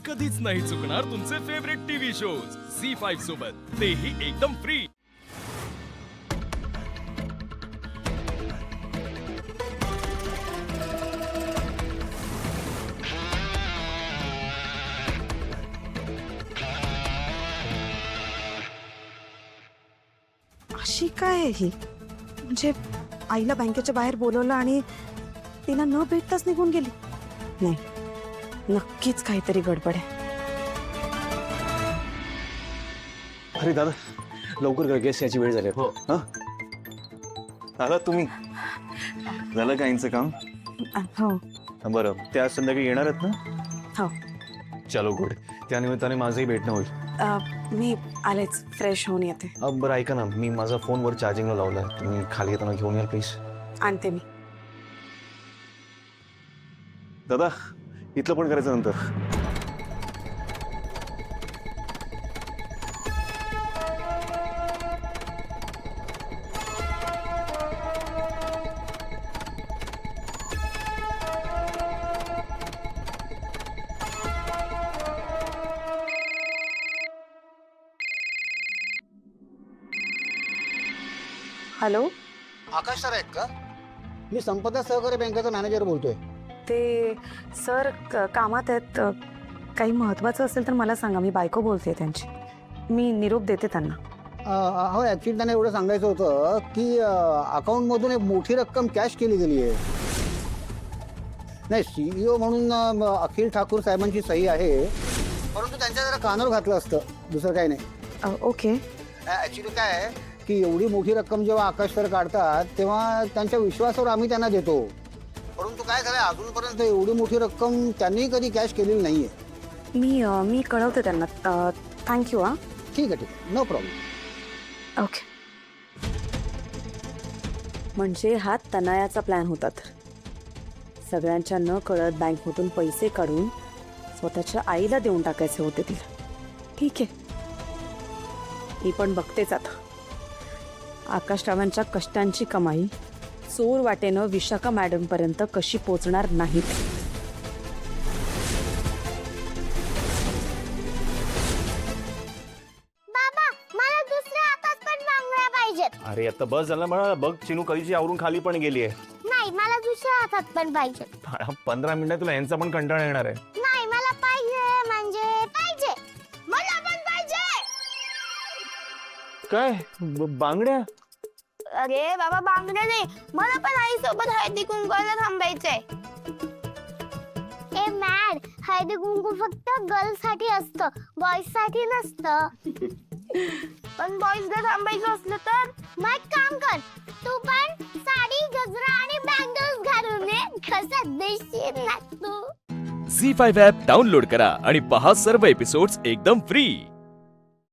कधीच नाही चुकणार तुमचे फेवरेट टीव्ही शोज झी5 सोबत, तेही एकदम फ्री। अशी काय आहे ही? म्हणजे आईला बँकेच्या बाहेर बोलवलं आणि तिला न भेटताच निघून गेली? नाही, नक्कीच काहीतरी गडबड आहे। अरे दादा, लवकर कर, गेस्ट याची वेळ झाली। हो दादा, तुम्ही झालं का यांचं काम? हो बरं, ते आज संध्याकाळी येणार आहेत ना? हो। चलो गुड, त्यानिमित्ताने माझंही भेटणं होईल। मी आलेच, फ्रेश होऊन येते। बरं ऐका ना, मी माझा फोनवर चार्जिंगला लावलाय, तुम्ही खाली येताना घेऊन याल प्लीज। आणते मी। दादा, इथलं पण करायचं नंतर। हॅलो, आकाश सर आहेत का? मी संपदा सहकारी बँकेचा मॅनेजर बोलतोय। ते सर कामात आहेत। काही महत्वाचं असेल तर मला सांगा, मी बायको बोलते त्यांची। मी निरोप देते त्यांना। हो, ॲक्च्युली त्यांना एवढं सांगायचं होतं की अकाउंटमधून एक मोठी रक्कम कॅश केली गेली आहे। नाही, CEO म्हणून अखिल ठाकूर साहेबांची सही आहे, परंतु त्यांच्या जरा कानावर घातलं असतं, दुसरं काही नाही। ओके। ॲक्च्युली काय आहे की एवढी मोठी रक्कम जेव्हा आकाश सर काढतात तेव्हा त्यांच्या विश्वासावर आम्ही त्यांना देतो, परंतु काय झालंय, अजूनपर्यंत एवढी मोठी रक्कम त्यांनी कधी कॅश केलेली नाहीये। मी कळवते त्यांना। थँक्यू। हां, ठीक आहे, नो प्रॉब्लेम। ओके। म्हणजे हा तनायाचा प्लॅन होता तर सगळ्यांच्या न कळत बँकमधून पैसे काढून स्वतःच्या आईला देऊन टाकायचे होते तिला। ठीक आहे, मी पण बघतेच आता आकाशरावांच्या कष्टांची कमाई चोर वाटेनं विशाखा मॅडम पर्यंत कशी पोचणार नाही। बाबा, मला दुसऱ्या हातात पण बांगड्या पाहिजेत। अरे आता बस झालं मला, बघ चिनू कधीची आवरून खाली पण गेली आहे। नाही, मला दुसऱ्या हातात पण पाहिजेत। 15 मिनिटात तुला यांचा पण कंटाळा येणार आहे। नाही, मला पाहिजे म्हणजे पाहिजे, मला पण पाहिजे। काय बांगड्या? अरे बाबा, बांगड्या नाही, मला पण आई सोबत हळदी कुंकवाला थांबायचंय। ए मॅड, हळदी कुंकू फक्त गर्ल्स साठी असतं, बॉईज साठी नसतं। पण बॉईजला थांबायचं असलं तर मग एक काम कर, तू पण साडी, गजरा आणि बँगल्स घालून ये, कसा दिसशील ना तू। झी5 ॲप डाउनलोड करा आणि पहा सर्व एपिसोड्स एकदम फ्री।